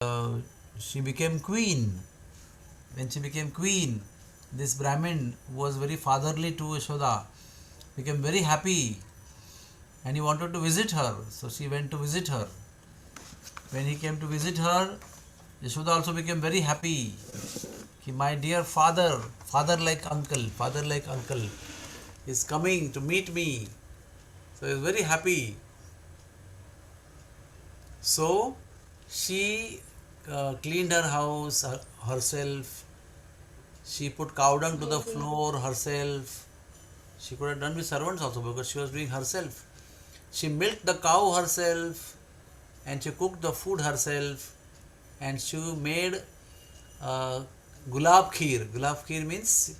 uh, she became queen. When she became queen, this Brahmin who was very fatherly to Yashoda became very happy and he wanted to visit her. So she went to visit her. When he came to visit her, Yashoda also became very happy. My dear father like uncle is coming to meet me. So he was very happy. So she cleaned her house herself. She put cow dung to the floor herself. She could have done with servants also because she was doing herself. She milked the cow herself and she cooked the food herself and she made uh, gulab kheer. Gulab kheer means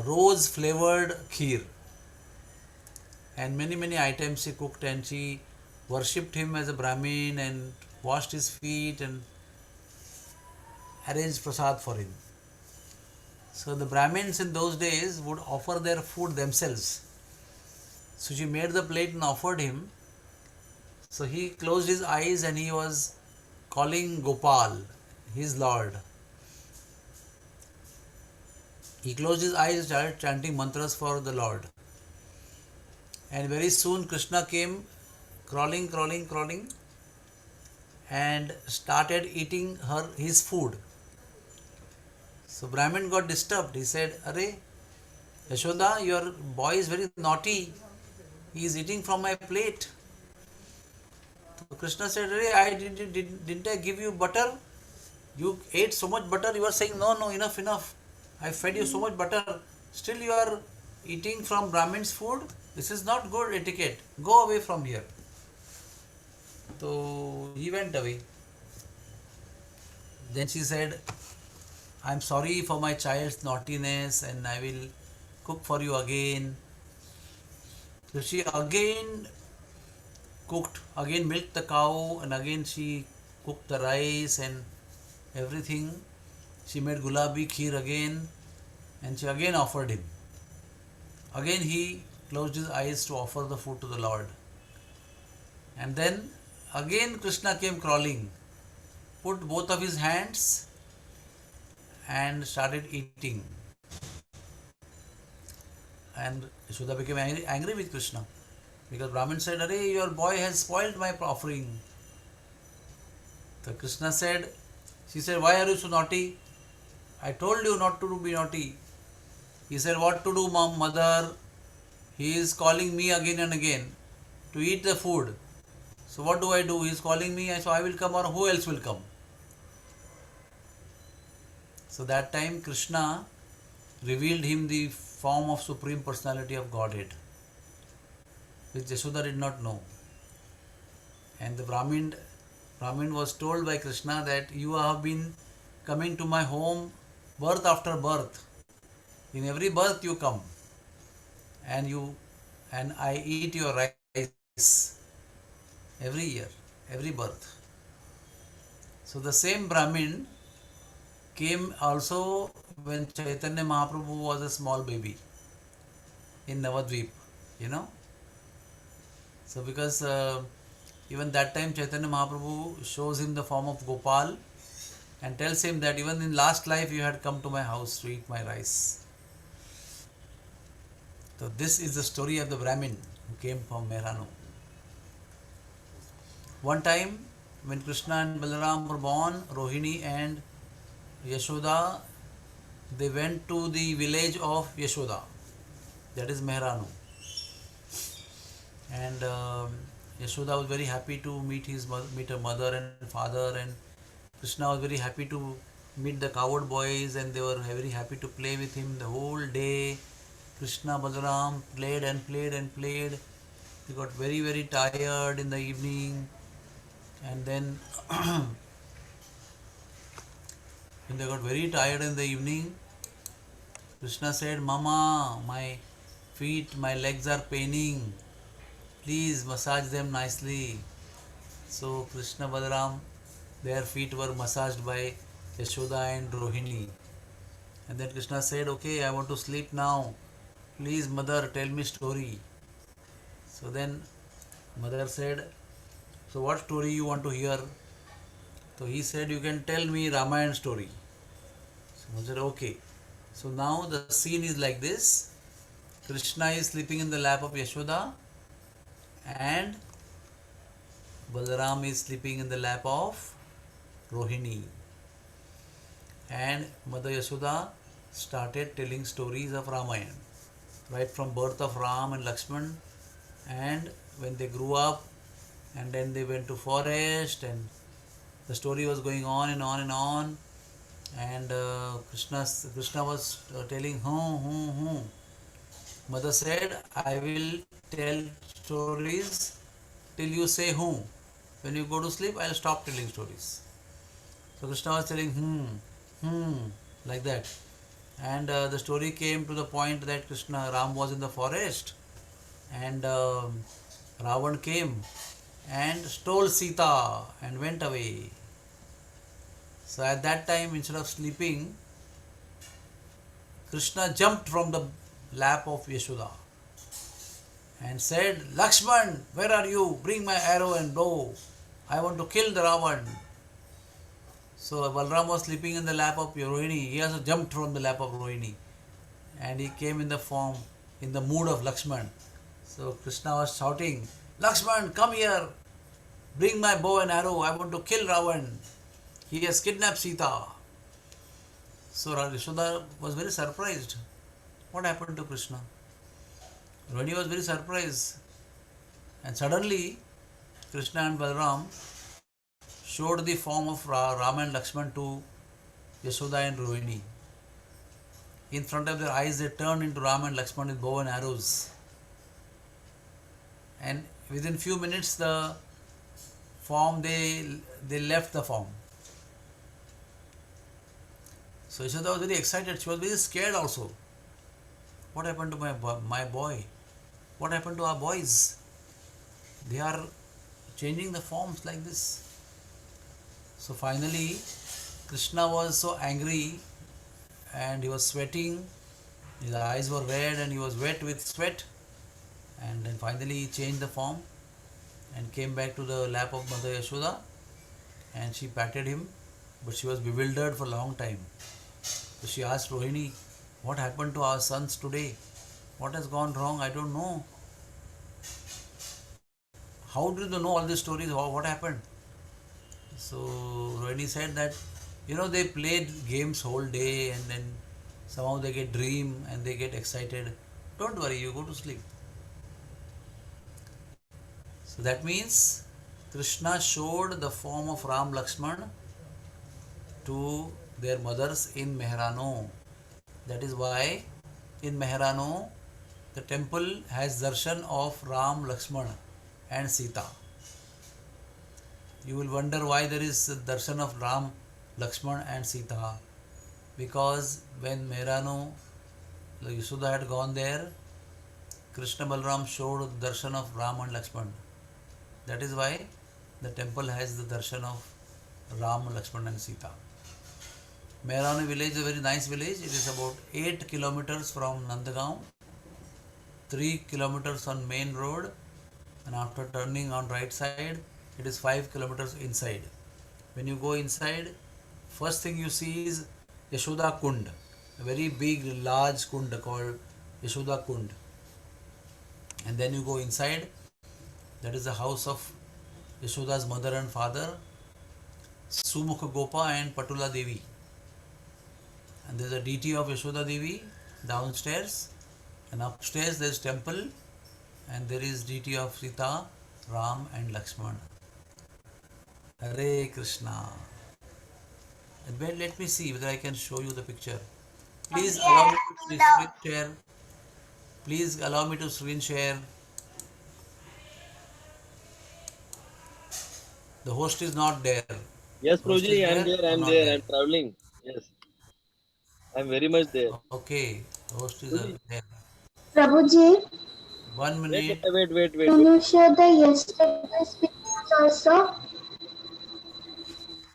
rose flavored kheer. And many items she cooked and she worshipped him as a Brahmin and washed his feet and arranged prasad for him. So the Brahmins in those days would offer their food themselves. So she made the plate and offered him. So he closed his eyes and he was calling Gopal, his lord. He closed his eyes and started chanting mantras for the Lord. And very soon Krishna came crawling and started eating his food. So Brahmin got disturbed. He said, Arey, Yashoda, your boy is very naughty. He is eating from my plate. So Krishna said, Arey, didn't I give you butter? You ate so much butter. You are saying, no, enough. I fed you so much butter. Still you are eating from Brahmin's food. This is not good etiquette. Go away from here. So he went away. Then she said, I am sorry for my child's naughtiness and I will cook for you again. So she again cooked, again milked the cow and again she cooked the rice and everything. She made gulabi kheer again and she again offered him. Again he closed his eyes to offer the food to the Lord. And then again Krishna came crawling, put both of his hands and started eating. And Yashoda became angry with Krishna because Brahmin said, Arey, your boy has spoiled my offering. So Krishna said, she said, why are you so naughty? I told you not to be naughty. He said, what to do, mom, mother? He is calling me again and again to eat the food. So what do I do? He is calling me, so I will come or who else will come? So that time Krishna revealed him the form of Supreme Personality of Godhead, which Yashoda did not know. And the Brahmin was told by Krishna that you have been coming to my home birth after birth. In every birth you come and I eat your rice every year, every birth. So the same Brahmin came also when Chaitanya Mahaprabhu was a small baby in Navadvip, you know. So because even that time Chaitanya Mahaprabhu shows him the form of Gopal and tells him that even in last life you had come to my house to eat my rice. So this is the story of the Brahmin who came from Mehranu. One time when Krishna and Balaram were born, Rohini and Yashoda, they went to the village of Yashoda, that is Mehranu. And Yashoda was very happy to meet her mother and father, and Krishna was very happy to meet the coward boys, and they were very happy to play with him the whole day. Krishna Balaram played and played and played. They got very tired in the evening, and then when they got very tired in the evening, Krishna said, Mama, my feet, my legs are paining. Please massage them nicely. So Krishna Balaram, their feet were massaged by Yashoda and Rohini. And then Krishna said, okay, I want to sleep now. Please, mother, tell me story. So then mother said, so what story you want to hear? So he said, you can tell me Ramayana story. So I said, okay. So now the scene is like this. Krishna is sleeping in the lap of Yashoda and Balaram is sleeping in the lap of Rohini. And Mother Yashoda started telling stories of Ramayana, right from birth of Ram and Lakshman, and when they grew up, and then they went to forest, and the story was going on and on and on. And Krishna was telling, Mother said, I will tell stories till you say whom. When you go to sleep, I'll stop telling stories. So Krishna was telling like that. And the story came to the point that Ram was in the forest, and Ravan came and stole Sita and went away. So at that time, instead of sleeping, Krishna jumped from the lap of Yashoda and said, Lakshman, where are you? Bring my arrow and bow. I want to kill the Ravan. So Balram was sleeping in the lap of Rohini. He also jumped from the lap of Rohini. And he came in the form, in the mood of Lakshman. So Krishna was shouting, Lakshman, come here. Bring my bow and arrow. I want to kill Ravan. He has kidnapped Sita. So Yashoda was very surprised. What happened to Krishna? Rohini was very surprised. And suddenly, Krishna and Balram showed the form of Rama and Lakshman to Yashoda and Rohini. In front of their eyes, they turned into Rama and Lakshman with bow and arrows. And within few minutes, the form they left the form. So Yashoda was very excited. She was very scared also. What happened to my boy? What happened to our boys? They are changing the forms like this. So finally, Krishna was so angry and he was sweating. His eyes were red and he was wet with sweat. And then finally he changed the form and came back to the lap of Mother Yashoda, and she patted him, but she was bewildered for a long time. So she asked Rohini, what happened to our sons today? What has gone wrong? I don't know. How did you know all these stories? What happened? So Rohini said that, they played games whole day and then somehow they get dream and they get excited. Don't worry, you go to sleep. So that means Krishna showed the form of Ram Lakshman to their mothers in Mehrano. That is why in Mehrano the temple has darshan of Ram, Lakshman and Sita. You will wonder why there is darshan of Ram, Lakshman and Sita. Because when Mehrano, Yashoda had gone there, Krishna Balram showed the darshan of Ram and Lakshman. That is why the temple has the darshan of Ram, Lakshman and Sita. Mehrano village is a very nice village. It is about 8 kilometers from Nandagaon, 3 kilometers on main road, and after turning on right side, it is 5 kilometers inside. When you go inside, first thing you see is Yashoda Kund, a very big, large kund called Yashoda Kund. And then you go inside, that is the house of Yashoda's mother and father, Sumukha Gopa and Patula Devi. And there is a deity of Yashoda Devi downstairs, and upstairs there is temple, and there is deity of Sita, Ram and Lakshman. Hare Krishna. And well, let me see whether I can show you the picture. Please allow me to screen share. Please allow me to screen share. The host is not there. Yes, Host is Prabhuji, I'm there there. or I'm not there. there? I'm traveling. Yes, I'm very much there. Okay, the host is Prabhuji, there. Prabhuji, 1 minute. can you share the yesterday's pictures also?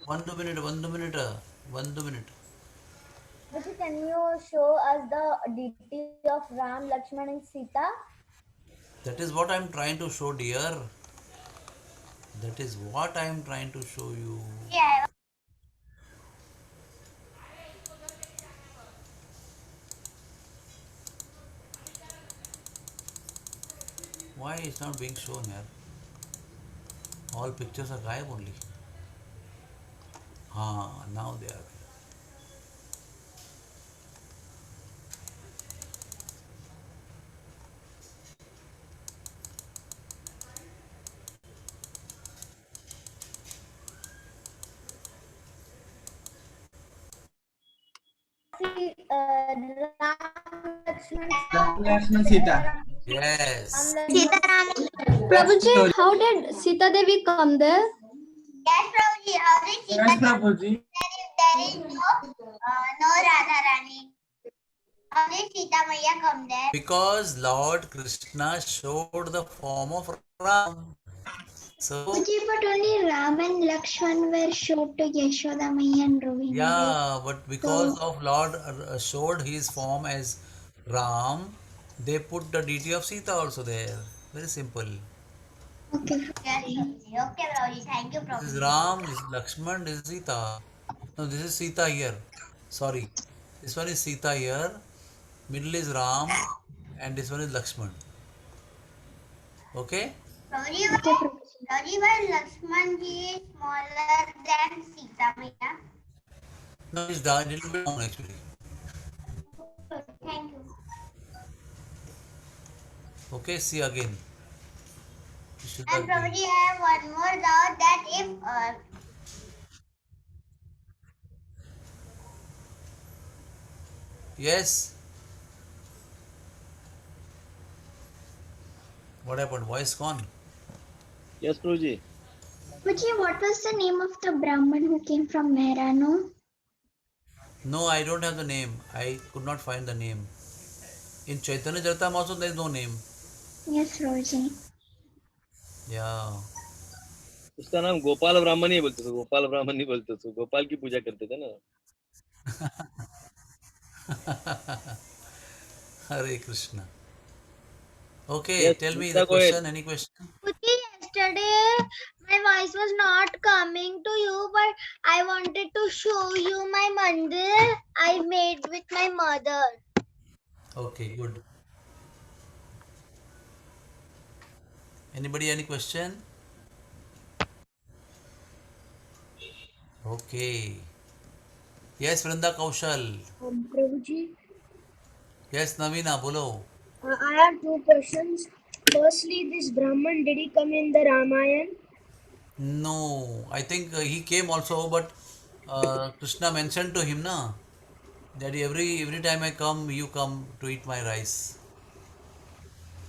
1 minute. 1 minute. 1 minute. Prabhuji, can you show us the deity of Ram, Lakshman, and Sita? That is what I am trying to show, dear. That is what I am trying to show you. Yeah. Why it's not being shown here? All pictures are gayab only. Now they are. Ram Lakshman Lakshman Sita. Yes. Sita Ram. That's Prabhuji, story. how did Sita Devi come there? Yes, Prabhuji. How did Sita Yes, Prabhuji. there is no Radha Rani? How did Sita Maya come there? Because Lord Krishna showed the form of Ram. So, Prabhuji, but only Ram and Lakshman were showed to Yashoda Maya and Rovini. yeah, but because of Lord showed his form as Ram, they put the deity of Sita also there. Very simple. Okay. Yes, Prabhuji. Okay, Prabhuji. Thank you, This is Prabhuji. Ram, this is Lakshman, this is Sita. No, this is Sita here. Sorry. This one is Sita here. Middle is Ram, and this one is Lakshman. Okay? Prabhuji, Okay, Prabhuji. Prabhuji, why Lakshman ji is smaller than Sita Maya? No, it's a little bit down actually. Thank you. Okay, see again. You should And have been. Prabhuji, I have one more doubt that if Yes. What happened? Voice gone. Yes, Prabhuji. Prabhuji, what was the name of the Brahman who came from Mehrano? No, I don't have the name. I could not find the name. In Chaitanya Charitam also there is no name. Yes, Prabhuji. Yeah. उसका नाम गोपाल ब्राह्मण ही बोलते थे, गोपाल ब्राह्मण नहीं बोलते थे, गोपाल की पूजा करते थे ना. Hare Krishna. Okay, Yes, tell me Gita, the go ahead. question. Any question? Yesterday my voice was not coming to you, but I wanted to show you my mandir I made with my mother. Okay, good. Anybody any question? Okay. Yes, Vrinda Kaushal. Prabhuji, Yes, Navina, bolo. I have two questions. Firstly, this Brahman, did he come in the Ramayana? No, I think he came also, but Krishna mentioned to him, na, that every time I come, you come to eat my rice.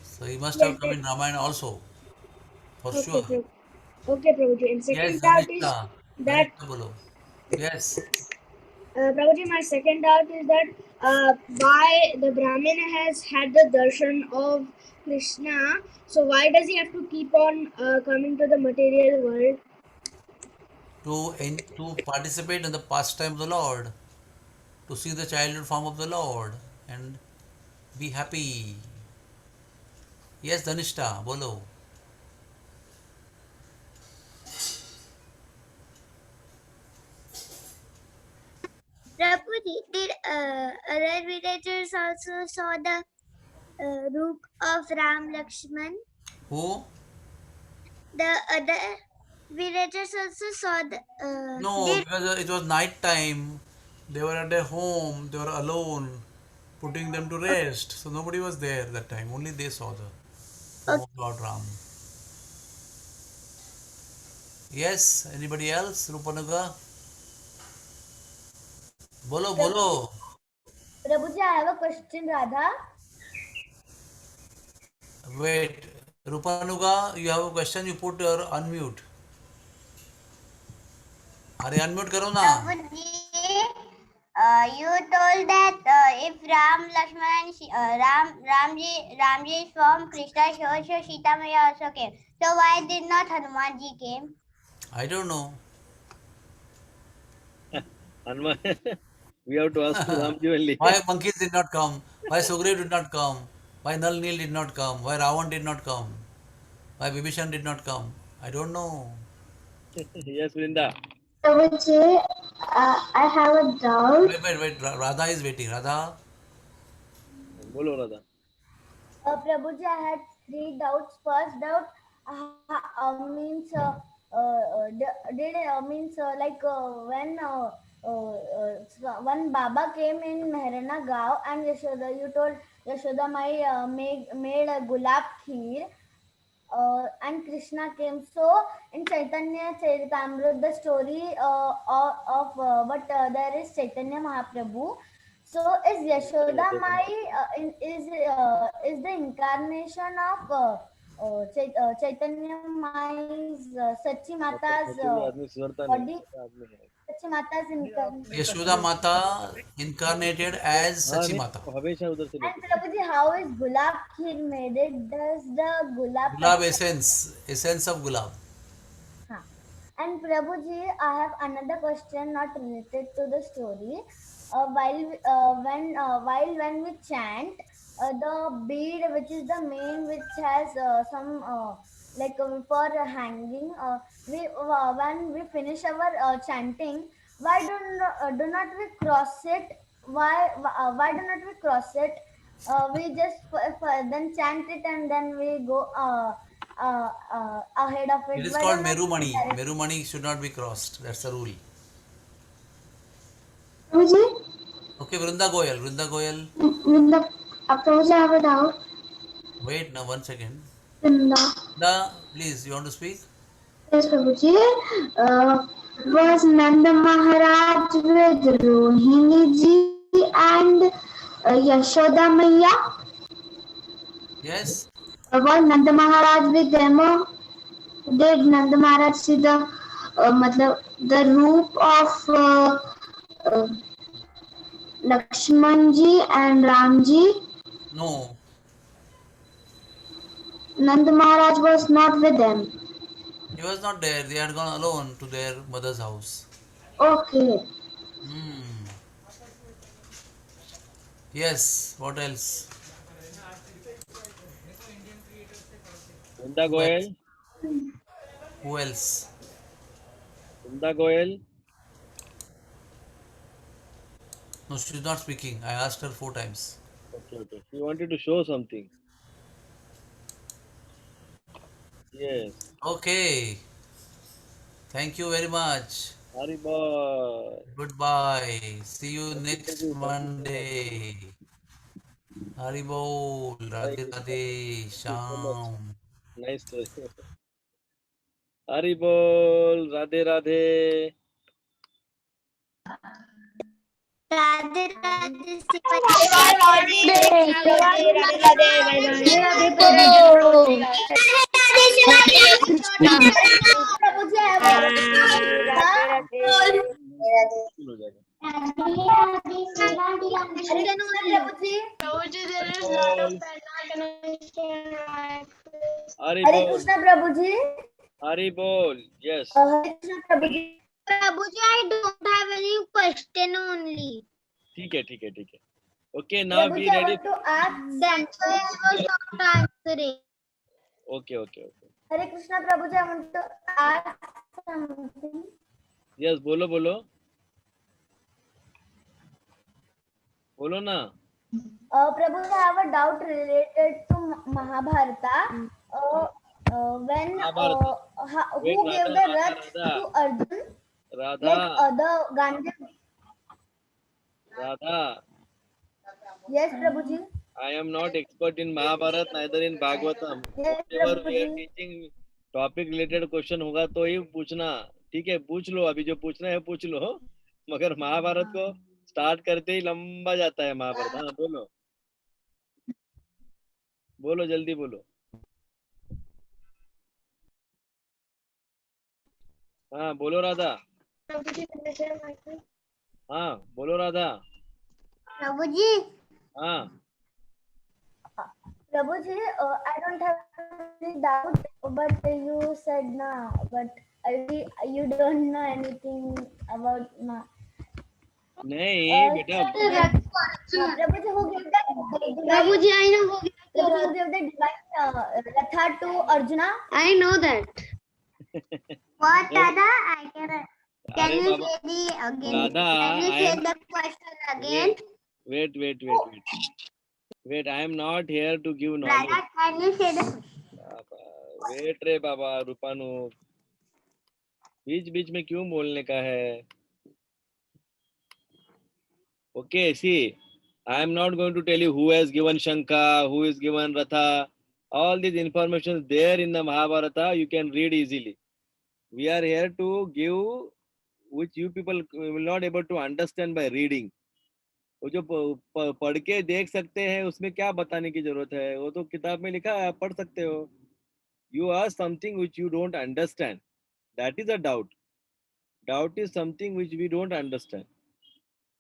So he must Yes, have come in Ramayana also, for okay, sure. okay, Prabhuji. And Yes, second doubt is Dhanishta. that, Dhanishta bolo. Yes. Prabhuji, my second doubt is that why the Brahmin has had the darshan of Krishna, so why does he have to keep on coming to the material world? To participate in the pastime of the Lord, to see the childhood form of the Lord, and be happy. Yes, Dhanishta, bolo. Prabhuji, did other villagers also saw the roop of Ram Lakshman? Who? The other villagers also saw the. No, Did because it was night time. They were at their home. They were alone, putting them to rest. So nobody was there that time. Only they saw the form of Lord Ram. Yes. Anybody else? Rupanuga. Bolo, bolo. Prabhuji, I have a question, Radha. Wait. Rupanuga, you have a question. You put your unmute. अरे unmute करो ना. Prabhuji, you told that if Ram, Lakshman, and Ramji is from Krishna, so Sita Maya also came. So why did not Hanuman ji came? I don't know. Hanuman, we have to ask to Ramji only. Why monkeys did not come? Why Sugriv did not come? Why Nal Nil did not come? Why Ravan did not come? Why Vibhishan did not come? I don't know. Yes, Vrinda. Prabhuji, I have a doubt. Wait. Radha is waiting. Radha. बोलो Radha. Prabhuji, I had three doubts. First doubt means did means like when one Baba came in Mehrana Gaon and Yashoda, you told Yashoda Mai made a gulab kheer. And Krishna came. So in Chaitanya Charitamrita, the story but there is Chaitanya Mahaprabhu. So is Yashoda Mai is the incarnation of Chaitanya Mai's Sachi Mata's आदमी सुधरता नहीं. body. आदमी है. Sachi Mata's incarnation. Yashoda Mata incarnated as हाँ Sachi नहीं, Mata. हमेशा उधर से And लेते. Prabhuji, how is gulab kheer made? It does the gulab. Gulab essence of gulab. Huh. And Prabhuji, I have another question not related to the story. When we chant, the bead which is the main which has some for hanging. When we finish our chanting, do not we cross it? Why do not we cross it? We just then chant it and then we go ahead of it. It is Why called do not Merumani. direct- Merumani should not be crossed. That's the rule. Prabhuji, Okay, Vrinda Goyal. Vrinda Goyal. Vrinda, Prabhuji, I have a doubt. Wait now, 1 second. Vrinda. Vrinda, please, you want to speak? Yes, Prabhuji. Was Nanda Maharaj with Rohini ji and Yashoda Maiya? Yes. Was Nanda Maharaj with them? Did Nanda Maharaj see the the roop of Lakshman ji and Ram ji? No. Nanda Maharaj was not with them. He was not there. They had gone alone to their mother's house. Okay. Hmm. Yes. What else? Vrinda Goyal. Who else? Vrinda Goyal. No, she's not speaking. I asked her 4 times. Okay. She wanted to show something. Yes. Okay. Thank you very much. Haribol. Goodbye. See you next Monday. Haribol. Radhe Radhe. Sham. Nice story. Haribol. Radhe Radhe. Radhe Radhe Prabhuji, I have हो जाएगा. Hare Haribol. Krishna Prabhuji. Haribol. Yes. Hare Krishna Prabhuji. Prabhuji, I don't have any question only. ठीक है. Okay, now be Prabhuji, I ready. want to ask That's why I was not answering. Okay. Hare Krishna Prabhuji, I want to ask something. Yes, बोलो. बोलो ना. Prabhuji, I have a doubt related to Mahabharata. When Mahabharata. Wait, who gave the Radha. Rath to Arjun? Like Radha. the Gandhi. Radha. Yes, Prabhuji. I am not expert in Mahabharata, neither in Bhagavatam. Yes, Whatever we are Prabhuji. teaching, topic related question होगा तो ही पूछना. ठीक है, पूछ लो. अभी जो पूछना है पूछ लो. मगर महाभारत को स्टार्ट करते ही लंबा जाता है महाभारत. हाँ, बोलो जल्दी बोलो. हाँ, बोलो राधा. हाँ, बोलो राधा. Prabhuji, हाँ. Prabhuji, I don't have any doubt, but you said na, but you don't know anything about na. नहीं बेटा. Prabhuji, who gave the Prabhuji, I know who Prabhuji, who gave the divine Ratha to Arjuna? I know that. What Dada? I can. Can अरे you Baba, say the again? Dada, Can you I say am. the question again? Wait. I am not here to give Brother, knowledge. can you say the question? Wait रे बाबा रूपानु, बीच बीच में क्यों बोलने का है? Okay, see, I am not going to tell you who has given Shanka, who is given Ratha. All these information there in the Mahabharata, you can read easily. We are here to give which you people will not able to understand by reading. वो जो पढ़ के देख सकते हैं उसमें क्या बताने की जरूरत है? वो तो किताब में लिखा है, आप पढ़ सकते हो. You ask something which you don't understand. That is a doubt. Doubt is something which we don't understand.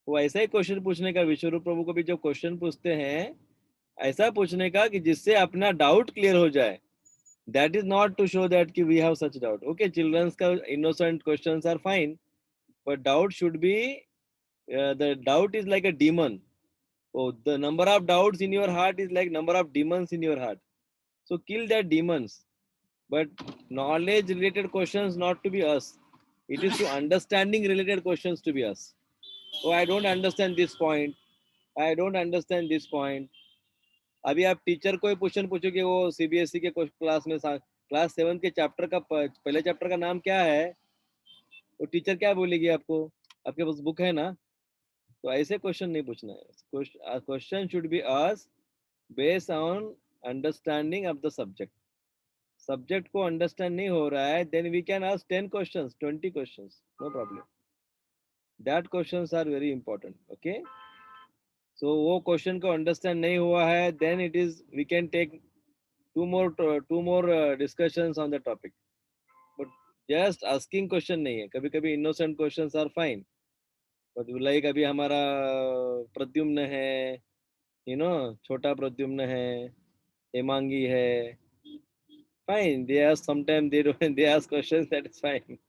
वो ऐसा ही क्वेश्चन पूछने का, विश्वरूप प्रभु को भी जो क्वेश्चन पूछते हैं ऐसा पूछने का कि जिससे अपना डाउट क्लियर हो जाए. That is not to show that कि we have such doubt. Okay, children's का innocent questions are fine, but doubt should be the doubt is like a demon. Oh, the number of doubts in your heart is like number of demons in your heart. So kill that demons. But knowledge related questions not to be us. It is to understanding related questions to be us. Oh, I don't understand this point. I don't understand this point. अभी आप teacher को ही question पूछोगे, वो CBSE के class में class 7 के chapter का पहले चैप्टर का नाम क्या है, वो टीचर क्या बोलेगी आपको? आपके पास बुक है ना? तो ऐसे क्वेश्चन नहीं पूछना है. Question should be asked based on understanding of the subject. Subject को अंडरस्टैंड नहीं हो रहा है, then we can ask 10 questions, 20 questions, no problem. That questions are very important. Okay, so वो क्वेश्चन को अंडरस्टैंड नहीं हुआ है, then it is we can take two more discussions on the topic. But just asking question नहीं है. कभी कभी innocent questions are fine. But like अभी हमारा प्रद्युम्न है, you know, छोटा प्रद्युम्न है, हेमांगी है, fine. They ask sometimes they ask questions, that is fine.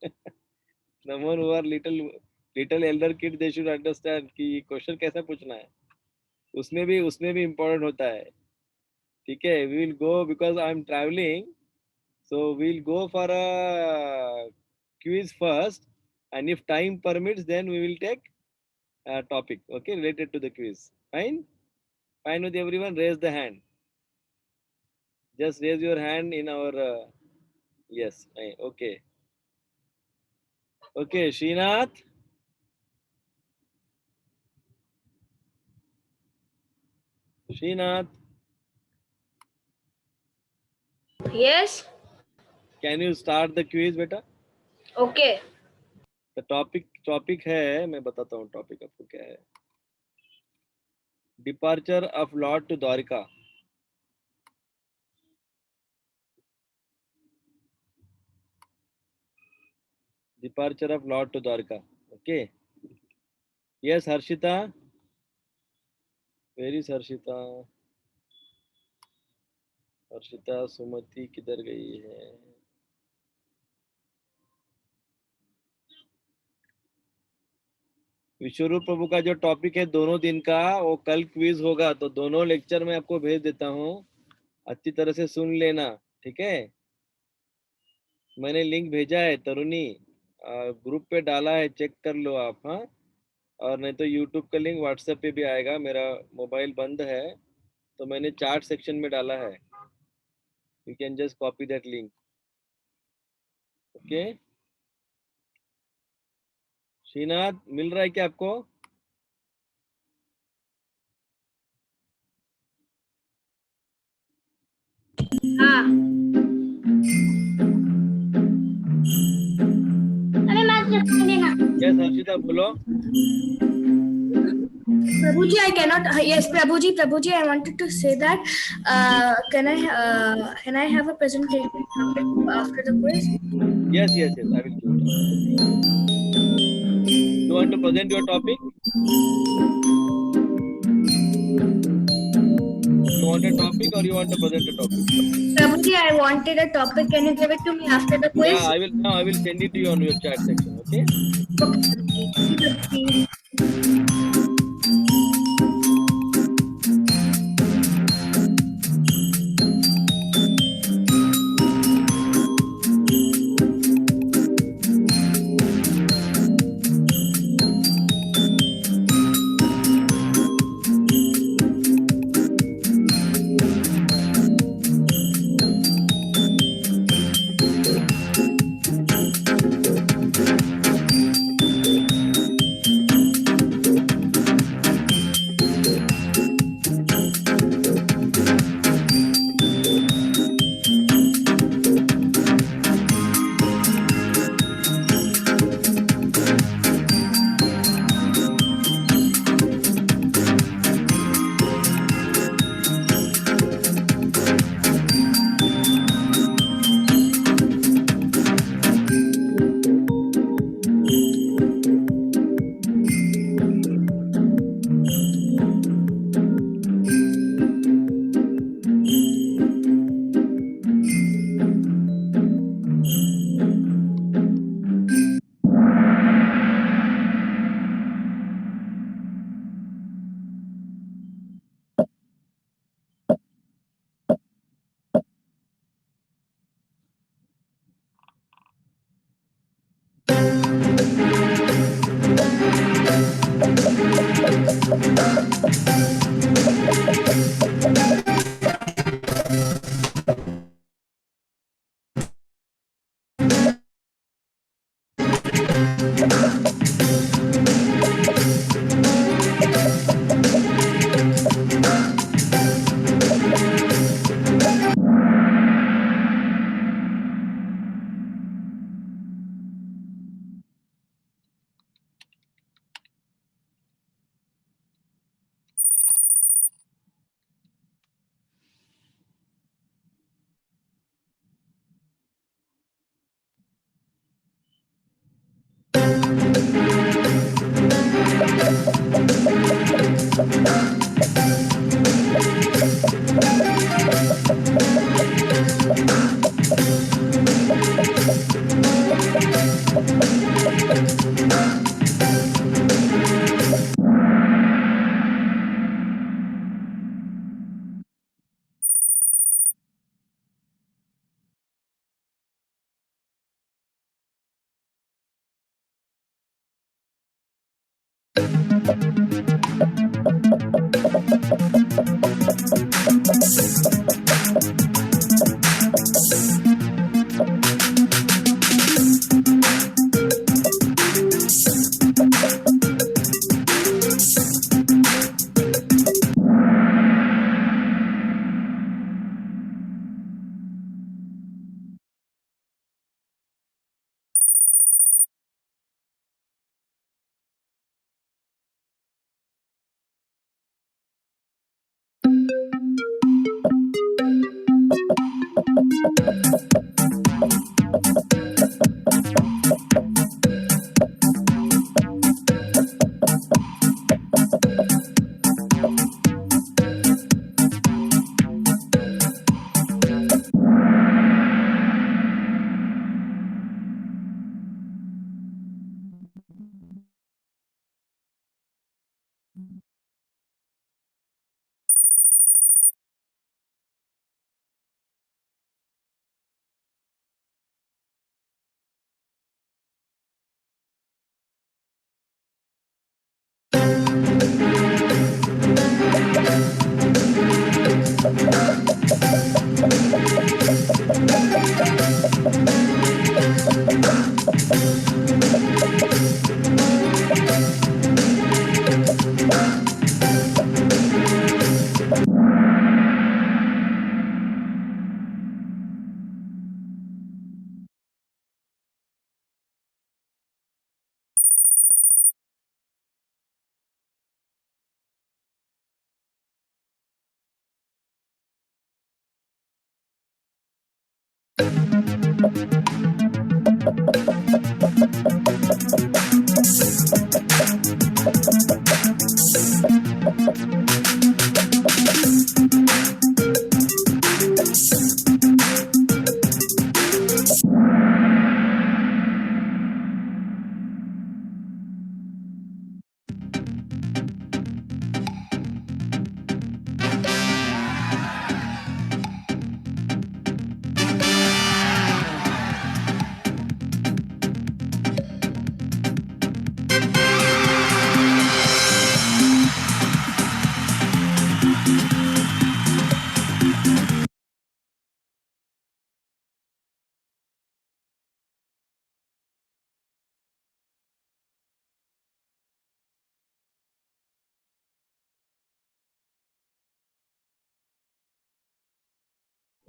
The one who are little elder kid, they should understand कि question कैसा पूछना है. उसमें भी important होता है. ठीक है, we will go because I am traveling, so we will go for a quiz first, and if time permits, then we will take a topic, okay, related to the quiz. Fine with everyone? Raise the hand. Just raise your hand in our yes. Okay. Srinath. Yes. Can you start the quiz, beta? Okay. The topic है, मैं बताता हूँ topic आपको क्या है. Departure of Lord to Dwarka. Departure of Lord to Dwarka. Okay. Yes, Harshita. Where is Harshita? Harshita सुमति किधर गई है? विश्वरूप प्रभु का जो टॉपिक है दोनों दिन का, वो कल क्विज होगा, तो दोनों लेक्चर में आपको भेज देता हूँ, अच्छी तरह से सुन लेना. ठीक है, मैंने लिंक भेजा है, तरुणी ग्रुप पे डाला है, चेक कर लो आप. हाँ, और नहीं तो यूट्यूब का लिंक व्हाट्सएप पे भी आएगा. मेरा मोबाइल बंद है तो मैंने चार्ट सेक्शन में डाला है. You can just copy that link. Okay. Srinath, मिल रहा है क्या आपको? हाँ. Yes, हर्षिता बोलो. Prabhuji, I cannot. Yes, Prabhuji, I wanted to say that. Can I have a presentation after the quiz? Yes, I will do it. You want to present your topic? You want a topic or you want to present a topic? Prabhuji, I wanted a topic. Can you give it to me after the quiz? Yeah, I will send it to you on your chat section. Okay. Okay.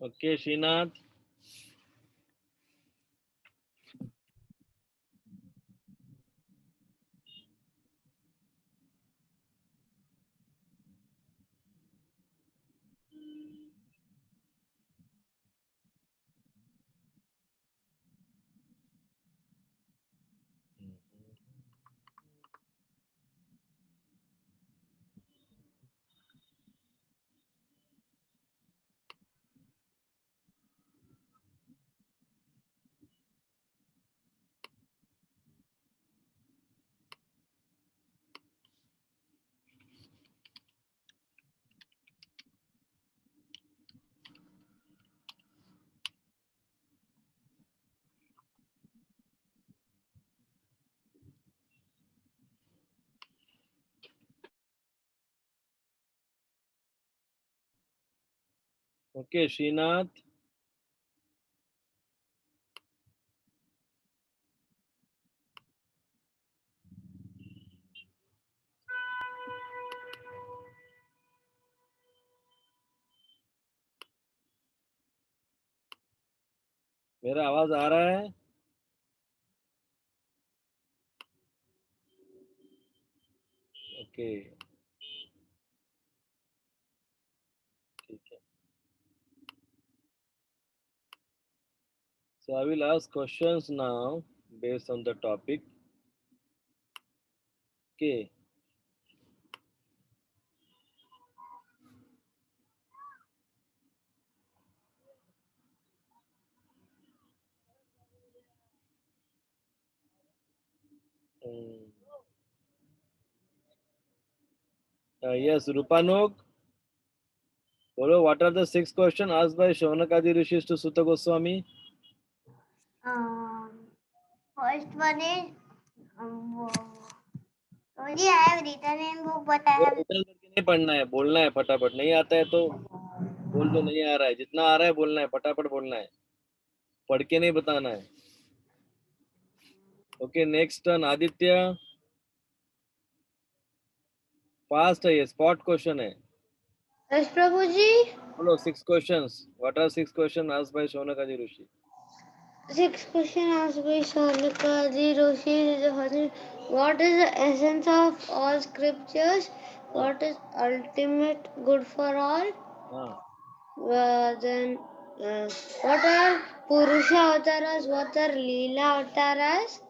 Okay, Srinath. Okay, Srinath. मेरा आवाज आ रहा है? Okay, ठीक है. So I will ask questions now based on the topic. Okay. Yes, Rupanuk. Follow. What are the 6 questions asked by Shaunakadi Rishis to Sutta Goswami? First one is, so Prabhuji, I have written in book, but I वो have return करके नहीं पढ़ना है, बोलना है फटाफट. नहीं आता है तो बोल दो नहीं आ रहा है. जितना आ रहा है बोलना है, फटाफट बोलना है, पढ़ के नहीं बताना है. Okay, next turn Aditya. Fast है ये, स्पॉट क्वेश्चन है. Yes, Prabhuji. बोलो 6 questions. What are 6 questions asked by Shonakaji Rishi? 6 question asked by Sharnakaji Roshi is what is the essence of all scriptures? What is ultimate good for all? हाँ. Then what are Purusha Avtaras? What are Leela Avtaras?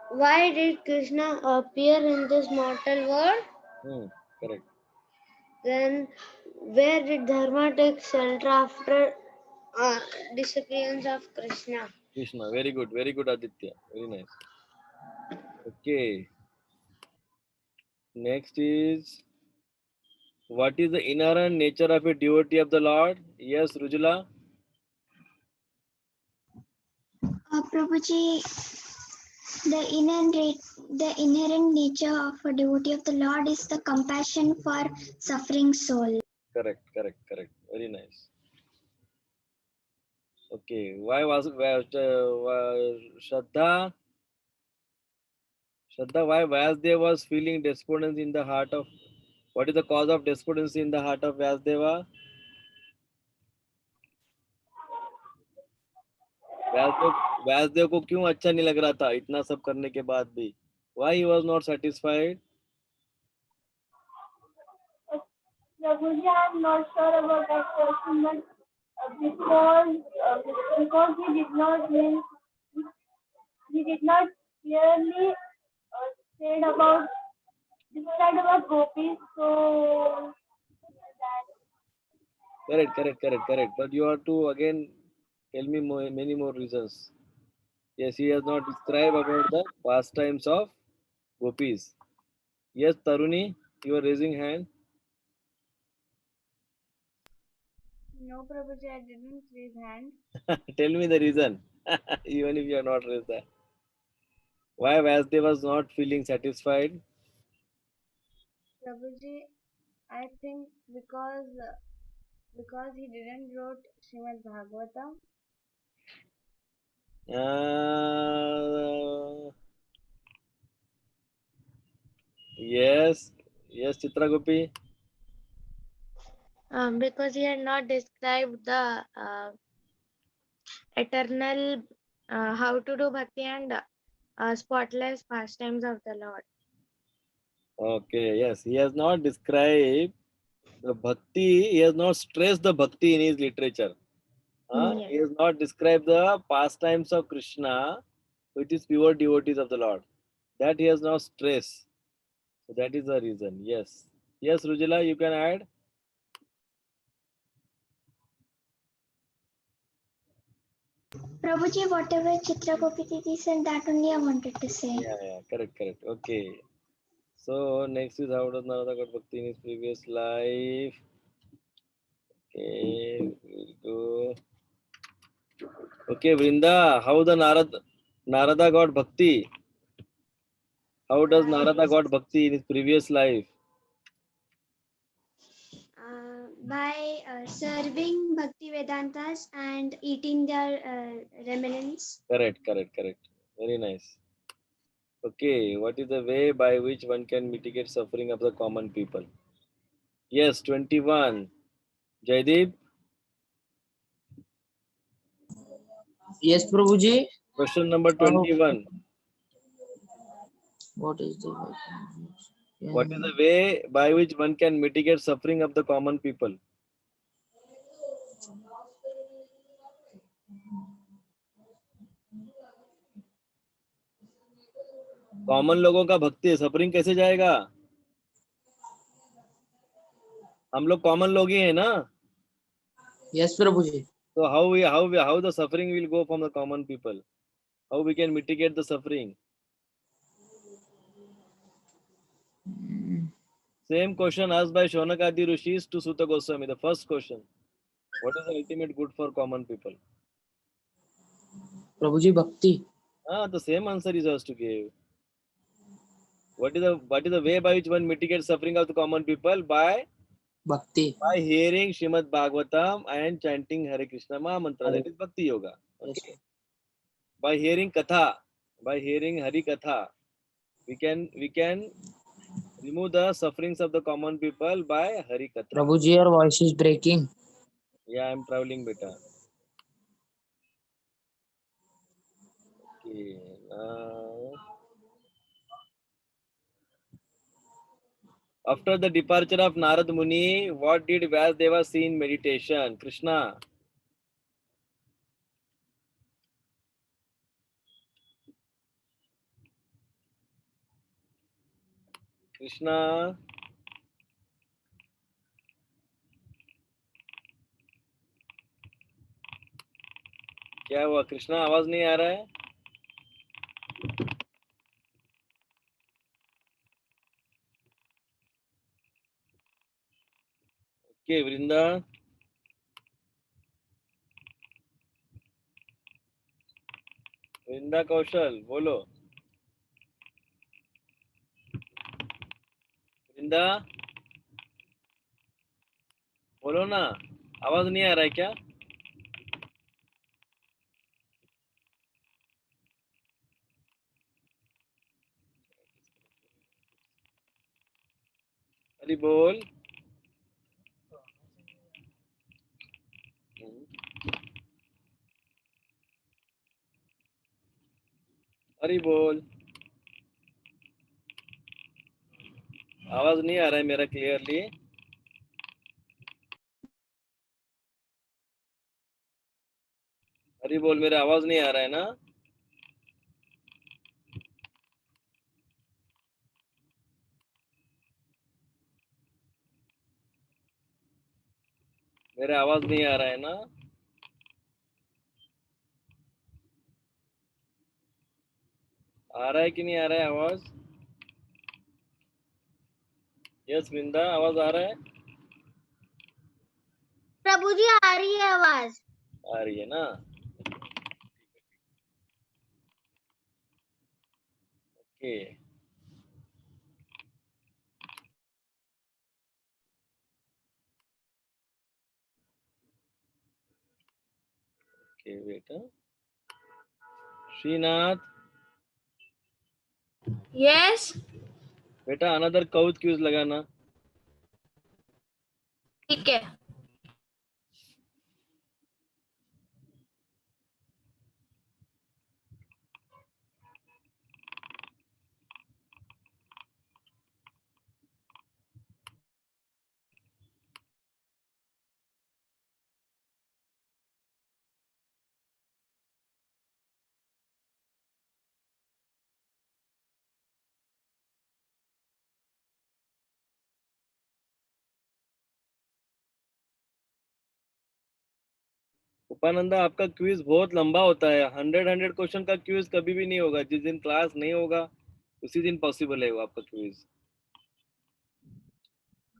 Why did Krishna appear in this mortal world? Correct. Then where did Dharma take shelter after disappearance of Krishna? Krishna, very good Aditya, very nice. Okay. Next is, what is the inherent nature of a devotee of the Lord? Yes, Rujula. Prabhuji, the inherent nature of a devotee of the Lord is the compassion for suffering soul. Correct. Very nice. Okay. Why Shraddha? Shraddha, why Vyasdeva was feeling despondency in the heart of? What is the cause of despondency in the heart of Vyasdeva? Vyasdev को क्यों अच्छा नहीं लग रहा था इतना सब करने के बाद भी? Why he was not satisfied? Prabhuji, I'm not sure about that question, but because he did not clearly describe about gopis, so Correct. But you have to again tell me many more reasons. Yes, he has not described about the pastimes of gopis. Yes, Taruni, you are raising hand. No, Prabhuji, I didn't raise hand. Tell me the reason, even if you are not raised that. Why Vyasdev was not feeling satisfied? Prabhuji, I think because he didn't wrote Srimad Bhagavatam. Yes, Chitra Gopi. Because he had not described the eternal how to do bhakti and spotless pastimes of the Lord. Okay, yes, he has not described the bhakti, he has not stressed the bhakti in his literature. Yes. He has not described the pastimes of Krishna, which is pure devotees of the Lord. That he has not stressed. So that is the reason. Yes, Rujila, you can add. Prabhuji, whatever Chitra Gopi Didi said, that only I wanted to say. Yeah, correct. Okay. So next is, how does Narada got bhakti in his previous life? Okay, we'll go. Okay, Vrinda, how the Narada got bhakti? How does Narada got bhakti in his previous life? By serving Bhakti Vedantas and eating their remnants. Correct. Very nice. Okay, what is the way by which one can mitigate suffering of the common people? Yes, 21. Jaideep, Yes, Prabhuji. question number 21. What is the What is the way by which one can mitigate suffering of the common people? Common लोगों का भक्ति suffering कैसे जाएगा? हम लोग common लोग ही हैं ना? Yes, Prabhuji. So how the suffering will go from the common people? How we can mitigate the suffering? Same question asked by Shonakadi Rishis to Sutta Goswami. The first question: what is the ultimate good for common people? Prabhuji, bhakti. The same answer is asked to give. What is the way by which one mitigates suffering of the common people? By Bhakti. hearing Srimad Bhagavatam and chanting Hare Krishna Maha Mantra. That is Bhakti Yoga. Yes. Okay. By hearing Katha, by hearing Hari Katha, we can remove the sufferings of the common people by Hari Katha. Prabhuji, your voice is breaking. Yeah, I am traveling, beta. Okay. After the departure of Narad Muni, what did Vyasdeva see in meditation? Krishna. Krishna. क्या हुआ कृष्णा? आवाज नहीं आ रहा है? Okay वृंदा. वृंदा कौशल बोलो. वृंदा बोलो ना. आवाज नहीं आ रहा है क्या? हरी बोल. हरी बोल. आवाज नहीं आ रहा है मेरा क्लियरली. हरी बोल. मेरा आवाज नहीं आ रहा है ना? मेरा आवाज नहीं आ रहा है ना? आ रहा है कि नहीं आ रहा है आवाज? यस वृंदा आवाज आ रहा है? प्रभु जी आ रही है आवाज. आ रही है ना? ओके. ओके बेटा. श्रीनाथ Yes. बेटा अनदर काउच क्यूज लगाना. ठीक है. उपानंदा आपका क्विज बहुत लंबा होता है. 100 क्वेश्चन का क्विज कभी भी नहीं होगा. जिस दिन क्लास नहीं होगा उसी दिन पॉसिबल है वो आपका quiz.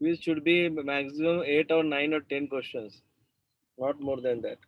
Quiz should be maximum 8 or 9 or 10 questions, not more than that.